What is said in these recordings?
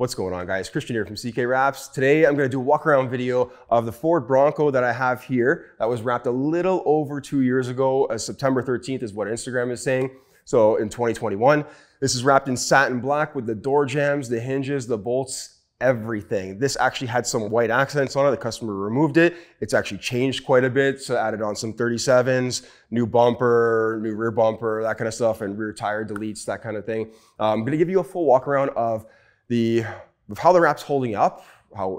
What's going on, guys? Christian here from CK Wraps. Today I'm going to do a walk around video of the Ford Bronco that I have here that was wrapped a little over 2 years ago. September 13th is what Instagram is saying. So in 2021, this is wrapped in satin black with the door jambs, the hinges, the bolts, everything. This actually had some white accents on it. The customer removed it. It's actually changed quite a bit. So added on some 37s, new bumper, new rear bumper, that kind of stuff, and rear tire deletes, that kind of thing. I'm going to give you a full walk around of how the wrap's holding up,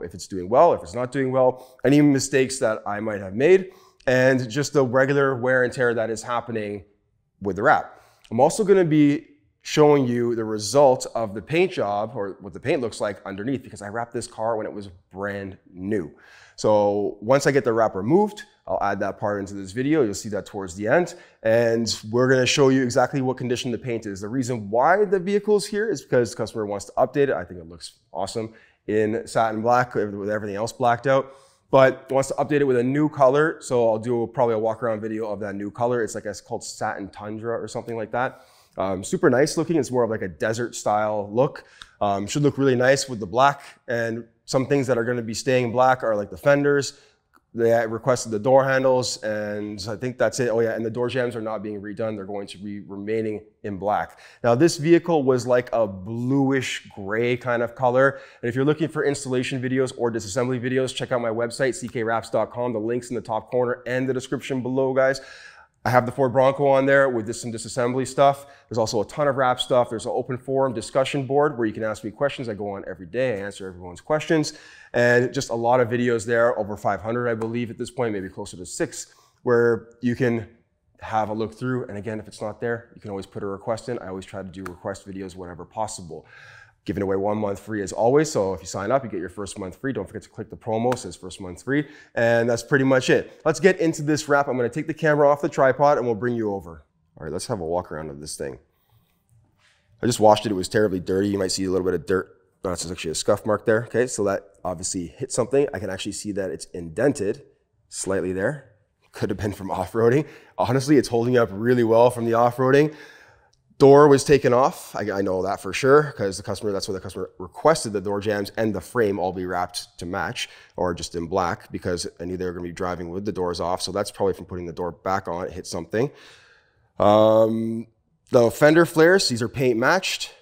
if it's doing well, if it's not doing well, any mistakes that I might have made, and just the regular wear and tear that is happening with the wrap. I'm also going to be showing you the result of the paint job, or what the paint looks like underneath, because I wrapped this car when it was brand new. So once I get the wrap removed, I'll add that part into this video. You'll see that towards the end. And we're going to show you exactly what condition the paint is. The reason why the vehicle is here is because the customer wants to update it. I think it looks awesome in satin black with everything else blacked out, but wants to update it with a new color. So I'll do probably a walk around video of that new color. It's called Satin Tundra or something like that. Super nice looking. It's more of like a desert style look. Should look really nice with the black, and some things that are going to be staying black are like the fenders. They requested the door handles, and I think that's it. Oh yeah, and the door jambs are not being redone. They're going to be remaining in black. Now this vehicle was like a bluish gray kind of color. And if you're looking for installation videos or disassembly videos, check out my website, ckwraps.com. The link's in the top corner and the description below, guys. I have the Ford Bronco on there with some disassembly stuff. There's also a ton of wrap stuff. There's an open forum discussion board where you can ask me questions. I go on every day. I answer everyone's questions. And just a lot of videos there, over 500, I believe at this point, maybe closer to 6, where you can have a look through. And again, if it's not there, you can always put a request in. I always try to do request videos whenever possible. Giving away 1 month free as always. So if you sign up, you get your first month free. Don't forget to click the promo, it says first month free. And that's pretty much it. Let's get into this wrap. I'm going to take the camera off the tripod and we'll bring you over. All right, let's have a walk around of this thing. I just washed it. It was terribly dirty. You might see a little bit of dirt. No, that's actually a scuff mark there. Okay, so that obviously hit something. I can actually see that it's indented slightly there. Could have been from off-roading. Honestly, it's holding up really well from the off-roading. Door was taken off. I know that for sure, because that's what the customer requested, the door jambs and the frame all be wrapped to match, or just in black, because I knew they were going to be driving with the doors off. So that's probably from putting the door back on, it hit something. The fender flares, these are paint matched.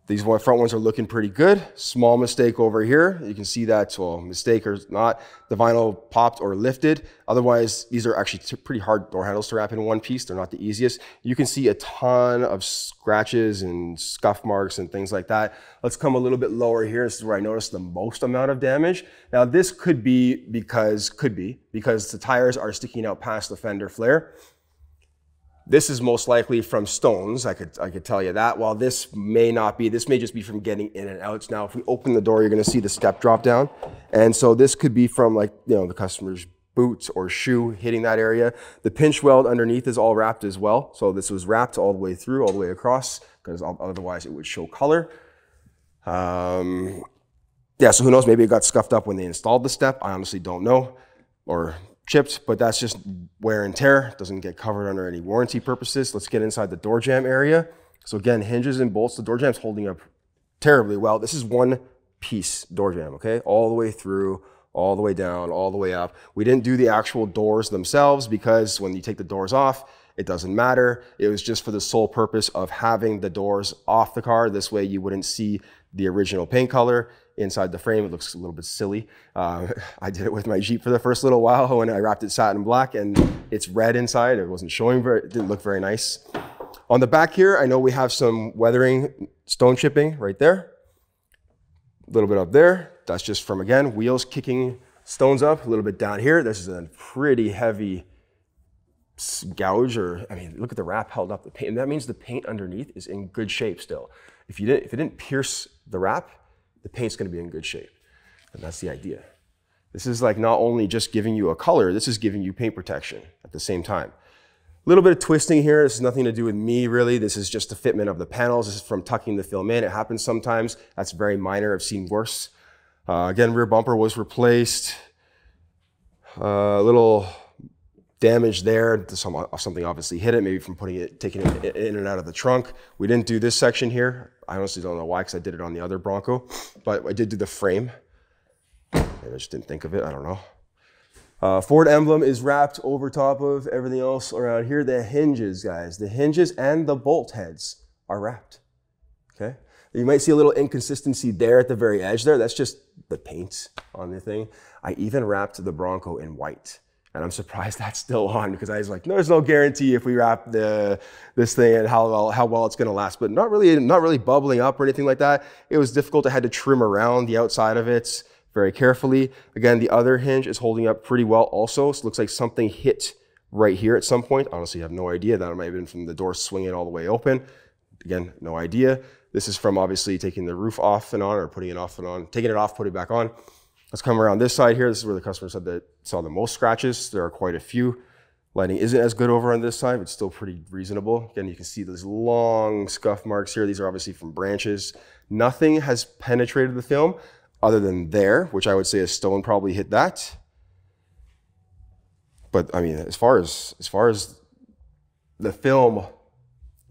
These front ones are looking pretty good. Small mistake over here. You can see that, well, mistake or not, the vinyl popped or lifted. Otherwise, these are actually pretty hard door handles to wrap in one piece. They're not the easiest. You can see a ton of scratches and scuff marks and things like that. Let's come a little bit lower here. This is where I noticed the most amount of damage. Now, this could be because the tires are sticking out past the fender flare. This is most likely from stones, I could tell you that, while this may not be. This may just be from getting in and out. Now, if we open the door, you're gonna see the step drop down. And so this could be from, like, the customer's boot or shoe hitting that area. The pinch weld underneath is all wrapped as well. So this was wrapped all the way through, all the way across, because otherwise it would show color. Yeah, so who knows, maybe it got scuffed up when they installed the step. I honestly don't know, or chipped, but that's just wear and tear. It doesn't get covered under any warranty purposes. Let's get inside the door jamb area. So again, hinges and bolts. The door jamb's holding up terribly well. This is one piece door jamb, okay? All the way through, all the way down, all the way up. We didn't do the actual doors themselves because when you take the doors off, it doesn't matter. It was just for the sole purpose of having the doors off the car. This way you wouldn't see the original paint color inside the frame. It looks a little bit silly. I did it with my Jeep for the first little while when I wrapped it satin black, and it's red inside. It wasn't showing it didn't look very nice. On the back here, I know we have some weathering, stone chipping right there. A little bit up there. That's just from, again, wheels kicking stones up. A little bit down here. This is a pretty heavy gouge, or, I mean, look at the wrap held up the paint. And that means the paint underneath is in good shape still. If it didn't pierce the wrap, the paint's going to be in good shape. And that's the idea. This is like not only just giving you a color, this is giving you paint protection at the same time. A little bit of twisting here. This has nothing to do with me, really. This is just the fitment of the panels. This is from tucking the film in. It happens sometimes. That's very minor. I've seen worse. Again, rear bumper was replaced. Little damage there. Something obviously hit it, maybe from taking it in and out of the trunk. We didn't do this section here. I honestly don't know why, because I did it on the other Bronco, but I did do the frame. Maybe I just didn't think of it, I don't know. Ford emblem is wrapped over top of everything else around here. The hinges, guys, the hinges and the bolt heads are wrapped, okay? You might see a little inconsistency there at the very edge there. That's just the paint on the thing. I even wrapped the Bronco in white. And I'm surprised that's still on, because I was like, no, there's no guarantee if we wrap this thing and how well it's gonna last. But not really bubbling up or anything like that. It was difficult. I had to trim around the outside of it very carefully. Again, the other hinge is holding up pretty well also. So it looks like something hit right here at some point. Honestly, I have no idea. That might have been from the door swinging all the way open. Again, no idea. This is from obviously taking the roof off and on, or putting it off and on, taking it off, putting it back on. Let's come around this side here. This is where the customer said that saw the most scratches. There are quite a few. Lighting isn't as good over on this side, but still pretty reasonable. Again, you can see those long scuff marks here. These are obviously from branches. Nothing has penetrated the film other than there, which I would say a stone probably hit that. But I mean, as far as the film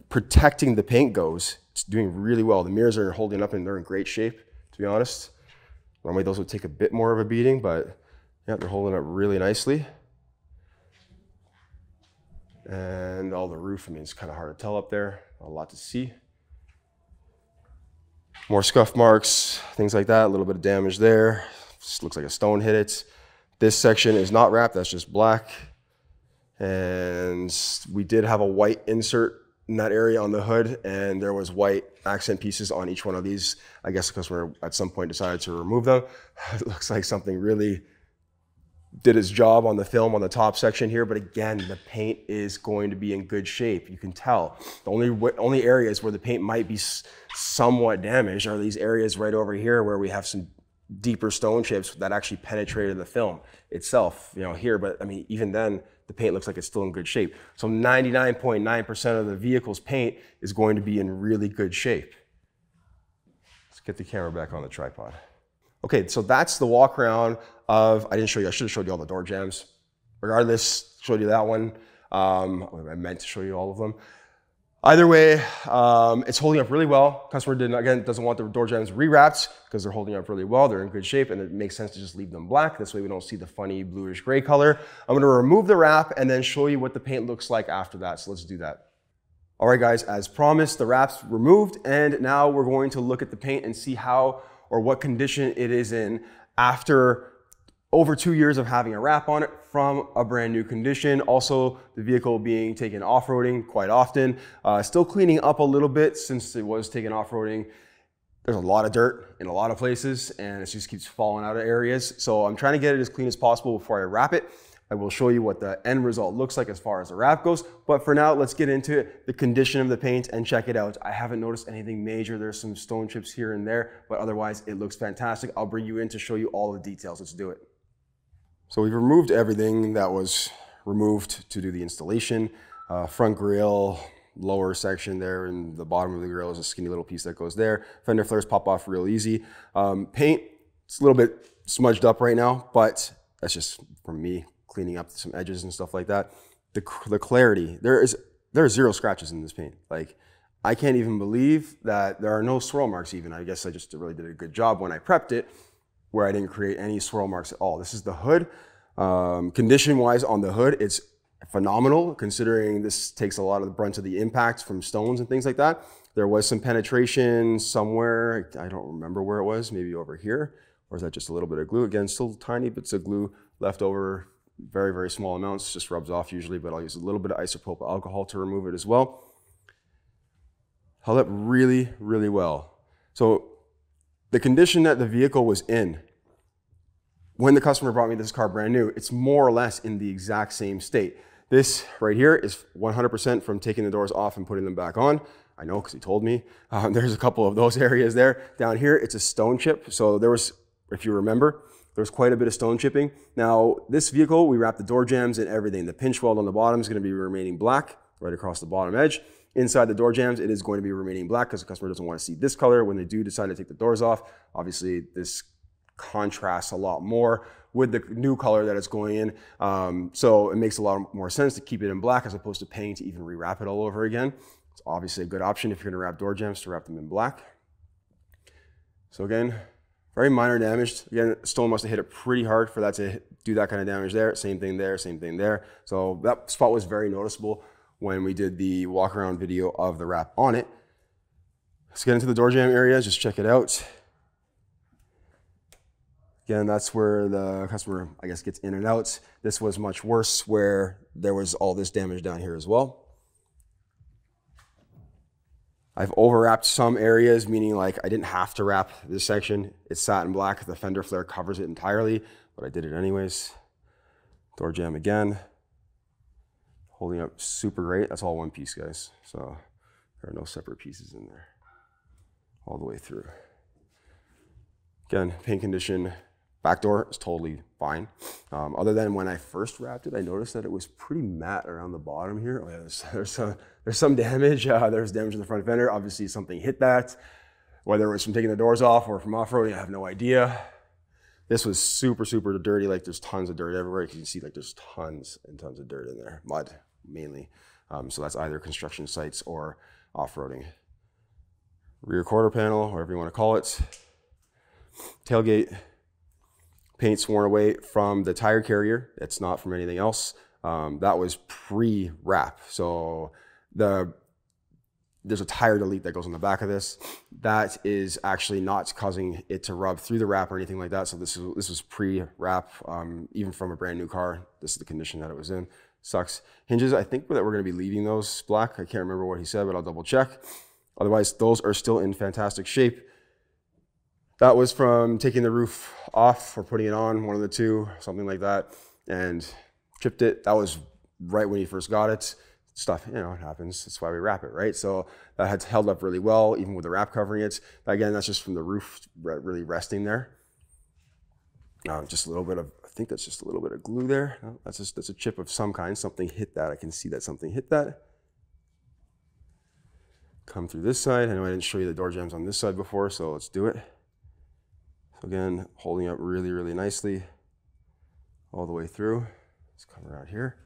protecting the paint goes, it's doing really well. The mirrors are holding up and they're in great shape, to be honest. Normally those would take a bit more of a beating, but yeah, they're holding up really nicely. And all the roof, I mean, it's kind of hard to tell up there. A lot to see. More scuff marks, things like that. A little bit of damage there. Just looks like a stone hit it. This section is not wrapped, that's just black. And we did have a white insert in that area on the hood, and there was white accent pieces on each one of these. I guess the customer at some point decided to remove them. It looks like something really did its job on the film on the top section here, but again, the paint is going to be in good shape. You can tell. The only areas where the paint might be somewhat damaged are these areas right over here where we have some deeper stone chips that actually penetrated the film itself, you know, here. But I mean, even then, the paint looks like it's still in good shape. So 99.9% of the vehicle's paint is going to be in really good shape. Let's get the camera back on the tripod. Okay, so that's the walk around of, I didn't show you, I should have showed you all the door jambs. Regardless, showed you that one. I meant to show you all of them. Either way, it's holding up really well. Customer doesn't want the door jambs rewrapped because they're holding up really well. They're in good shape, and it makes sense to just leave them black. This way we don't see the funny bluish gray color. I'm gonna remove the wrap and then show you what the paint looks like after that. So let's do that. All right, guys, as promised, the wrap's removed, and now we're going to look at the paint and see how or what condition it is in after over 2 years of having a wrap on it from a brand new condition. Also, the vehicle being taken off-roading quite often. Still cleaning up a little bit since it was taken off-roading. There's a lot of dirt in a lot of places and it just keeps falling out of areas. So I'm trying to get it as clean as possible before I wrap it. I will show you what the end result looks like as far as the wrap goes. But for now, let's get into the condition of the paint and check it out. I haven't noticed anything major. There's some stone chips here and there, but otherwise it looks fantastic. I'll bring you in to show you all the details. Let's do it. So we've removed everything that was removed to do the installation. Front grille, lower section there, and the bottom of the grille is a skinny little piece that goes there. Fender flares pop off real easy. Paint, it's a little bit smudged up right now, but that's just from me cleaning up some edges and stuff like that. The clarity, there are zero scratches in this paint. Like, I can't even believe that there are no swirl marks even. I guess I just really did a good job when I prepped it, where I didn't create any swirl marks at all. This is the hood. Condition-wise on the hood, it's phenomenal considering this takes a lot of the brunt of the impact from stones and things like that. There was some penetration somewhere. I don't remember where it was, maybe over here. Or is that just a little bit of glue? Again, still tiny bits of glue left over, very, very small amounts, just rubs off usually, but I'll use a little bit of isopropyl alcohol to remove it as well. Held up really, really well. So the condition that the vehicle was in, when the customer brought me this car brand new, it's more or less in the exact same state. This right here is 100% from taking the doors off and putting them back on. I know because he told me. There's a couple of those areas there. Down here, it's a stone chip. So there was, if you remember, there's quite a bit of stone chipping. Now, this vehicle, we wrapped the door jambs and everything. The pinch weld on the bottom is going to be remaining black right across the bottom edge. Inside the door jambs, it is going to be remaining black because the customer doesn't want to see this color when they do decide to take the doors off. Obviously, this contrasts a lot more with the new color that it's going in. So it makes a lot more sense to keep it in black as opposed to paying to even rewrap it all over again. It's obviously a good option if you're gonna wrap door jambs to wrap them in black. So again, very minor damage. Again, stone must have hit it pretty hard for that to do that kind of damage there. Same thing there, same thing there. So that spot was very noticeable when we did the walk around video of the wrap on it. Let's get into the door jamb area, just check it out. Again, that's where the customer, I guess, gets in and out. This was much worse where there was all this damage down here as well. I've overwrapped some areas, meaning like I didn't have to wrap this section. It's satin black, the fender flare covers it entirely, but I did it anyways. Door jamb again. Holding up super great. That's all one piece, guys. So there are no separate pieces in there. All the way through. Again, paint condition. Back door is totally fine. Other than when I first wrapped it, I noticed that it was pretty matte around the bottom here. Oh yeah, there's some damage. There's damage in the front fender. Obviously something hit that. Whether it was from taking the doors off or from off-roading, I have no idea. This was super, super dirty. Like there's tons of dirt everywhere. You can see like there's tons and tons of dirt in there. Mud, mainly. So that's either construction sites or off-roading. Rear quarter panel, whatever you want to call it. Tailgate. Paint's worn away from the tire carrier. It's not from anything else. That was pre-wrap. So there's a tire delete that goes on the back of this. That is actually not causing it to rub through the wrap or anything like that. So this was pre-wrap, even from a brand new car. This is the condition that it was in. Sucks. Hinges, I think that we're gonna be leaving those black. I can't remember what he said, but I'll double check. Otherwise, those are still in fantastic shape. That was from taking the roof off or putting it on, one of the two, something like that, and chipped it. That was right when he first got it. Stuff, you know, it happens. That's why we wrap it, right? So that had held up really well, even with the wrap covering it. Again, that's just from the roof really resting there. Just a little bit of, I think that's just a little bit of glue there. No, that's a chip of some kind. Something hit that. I can see that something hit that. Come through this side. I know I didn't show you the door jambs on this side before, so let's do it. So again, holding up really, really nicely all the way through. Let's come around here.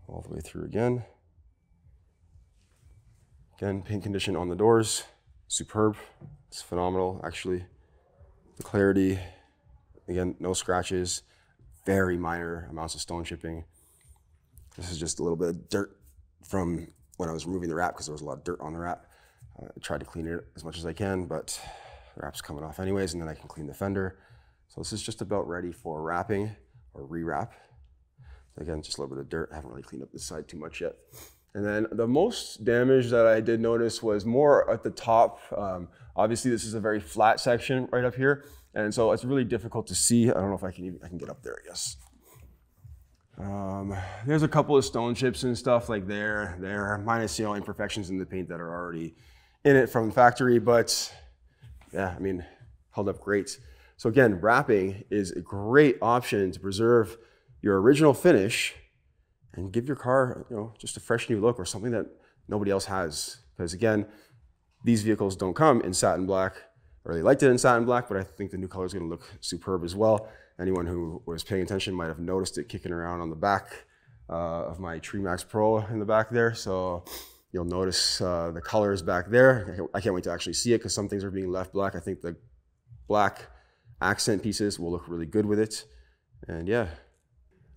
All the way through again. Again, paint condition on the doors, superb. It's phenomenal, actually. The clarity, again, no scratches, very minor amounts of stone chipping. This is just a little bit of dirt from when I was removing the wrap because there was a lot of dirt on the wrap. I tried to clean it as much as I can, but the wrap's coming off anyways, and then I can clean the fender. So this is just about ready for wrapping or re-wrap. Again, just a little bit of dirt. I haven't really cleaned up this side too much yet. And then the most damage that I did notice was more at the top. Obviously, this is a very flat section right up here, and so it's really difficult to see. I don't know if I can get up there, I guess. There's a couple of stone chips and stuff like there, minus, you know, imperfections in the paint that are already in it from the factory, but yeah, I mean, held up great. So again, wrapping is a great option to preserve your original finish and give your car, you know, just a fresh new look or something that nobody else has. Because again, these vehicles don't come in satin black. I really liked it in satin black, but I think the new color is going to look superb as well. Anyone who was paying attention might have noticed it kicking around on the back of my Tree Max Pro in the back there. So you'll notice the colors back there. I can't wait to actually see it because some things are being left black. I think the black accent pieces will look really good with it. And yeah,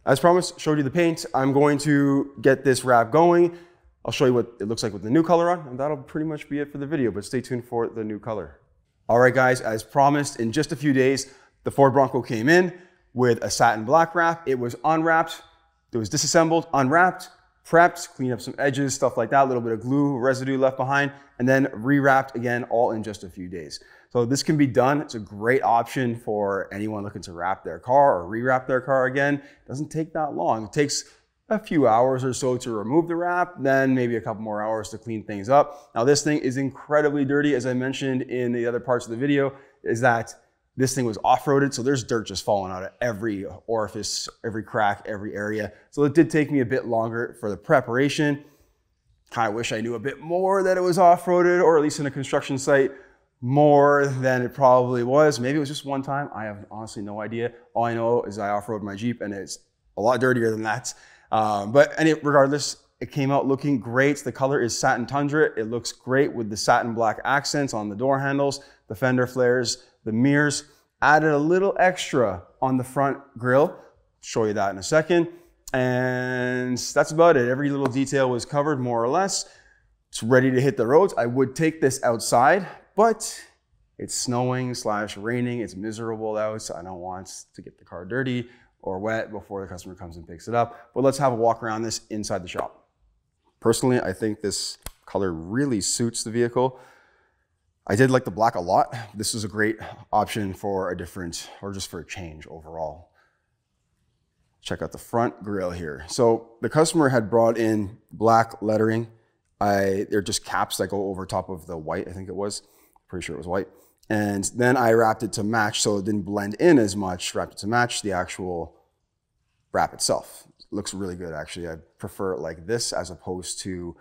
as promised, showed you the paint. I'm going to get this wrap going. I'll show you what it looks like with the new color on, and that'll pretty much be it for the video, but stay tuned for the new color. All right, guys, as promised, in just a few days, the Ford Bronco came in with a satin black wrap. It was unwrapped, it was disassembled, unwrapped, prepped, cleaned up some edges, stuff like that, a little bit of glue residue left behind, and then rewrapped again, all in just a few days. So this can be done. It's a great option for anyone looking to wrap their car or rewrap their car again. It doesn't take that long. It takes a few hours or so to remove the wrap, then maybe a couple more hours to clean things up. Now this thing is incredibly dirty, as I mentioned in the other parts of the video, is that this thing was off-roaded, so there's dirt just falling out of every orifice, every crack, every area. So it did take me a bit longer for the preparation. Kind of wish I knew a bit more that it was off-roaded, or at least in a construction site, more than it probably was. Maybe it was just one time. I have honestly no idea. All I know is I off-road my Jeep and it's a lot dirtier than that. Regardless, it came out looking great. The color is satin tundra. It looks great with the satin black accents on the door handles, the fender flares, the mirrors. Added a little extra on the front grille. Show you that in a second. And that's about it. Every little detail was covered more or less. It's ready to hit the roads. I would take this outside, but it's snowing / raining. It's miserable out. So I don't want to get the car dirty or wet before the customer comes and picks it up. But let's have a walk around this inside the shop. Personally, I think this color really suits the vehicle. I did like the black a lot. This is a great option for a different, or just for a change overall. Check out the front grille here. So the customer had brought in black lettering. They're just caps that go over top of the white, I think it was. Pretty sure it was white. And then I wrapped it to match so it didn't blend in as much. Wrapped it to match the actual wrap itself. Looks really good, actually. I prefer it like this as opposed to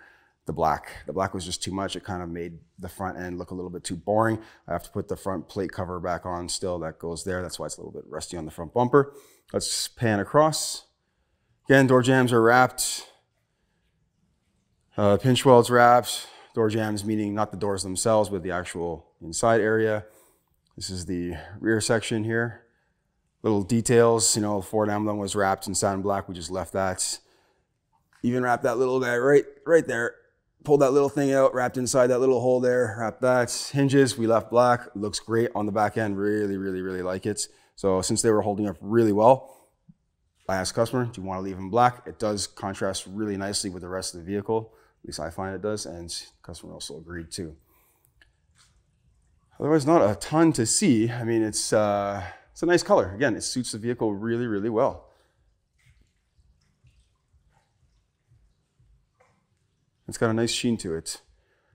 the black. The black was just too much. It kind of made the front end look a little bit too boring. I have to put the front plate cover back on still. That goes there. That's why it's a little bit rusty on the front bumper. Let's pan across. Again, door jambs are wrapped. Pinch welds wrapped. Door jambs meaning not the doors themselves, but the actual inside area. This is the rear section here. Little details, you know, Ford emblem was wrapped in satin black. We just left that. Even wrapped that little guy right there. Pulled that little thing out, wrapped inside that little hole there, wrapped that. Hinges, we left black. It looks great on the back end. Really, really, really like it. So since they were holding up really well, I asked the customer, do you want to leave them black? It does contrast really nicely with the rest of the vehicle. At least I find it does, and the customer also agreed too. Otherwise, not a ton to see. I mean, it's a nice color. Again, it suits the vehicle really, really well. It's got a nice sheen to it,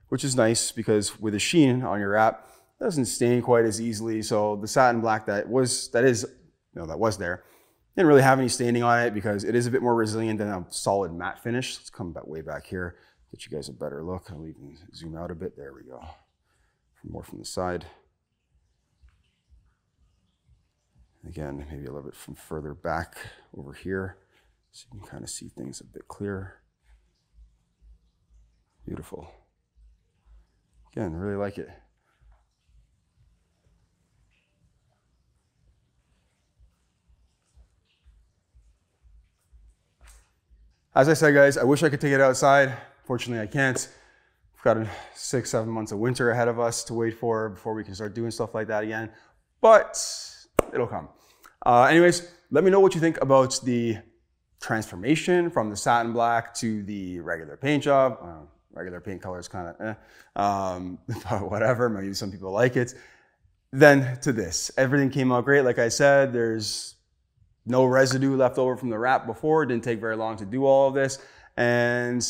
which is nice because with a sheen on your wrap, it doesn't stain quite as easily. So the satin black that was there, didn't really have any staining on it because it is a bit more resilient than a solid matte finish. Let's come back way back here, get you guys a better look. I'll even zoom out a bit. There we go. More from the side. Again, maybe a little bit from further back over here, so you can kind of see things a bit clearer. Beautiful. Again, really like it. As I said, guys, I wish I could take it outside. Fortunately, I can't. We've got 6-7 months of winter ahead of us to wait for before we can start doing stuff like that again, but it'll come. Anyways, let me know what you think about the transformation from the satin black to the regular paint job. Regular paint color is kind of but whatever, maybe some people like it. Then to this, everything came out great. Like I said, there's no residue left over from the wrap before. It didn't take very long to do all of this, and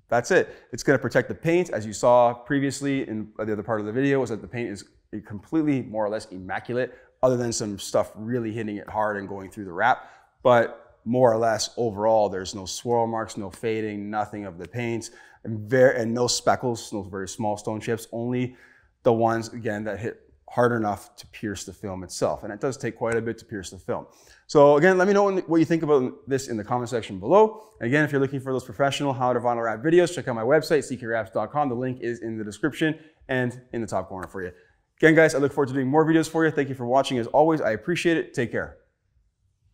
that's it. It's going to protect the paint. As you saw previously in the other part of the video, was that the paint is completely more or less immaculate, other than some stuff really hitting it hard and going through the wrap. But more or less overall, there's no swirl marks, no fading, nothing of the paint, and no speckles, no very small stone chips, only the ones, again, that hit hard enough to pierce the film itself. And it does take quite a bit to pierce the film. So again, let me know what you think about this in the comment section below. And again, if you're looking for those professional how to vinyl wrap videos, check out my website, ckwraps.com. The link is in the description and in the top corner for you. Again, guys, I look forward to doing more videos for you. Thank you for watching. As always, I appreciate it. Take care.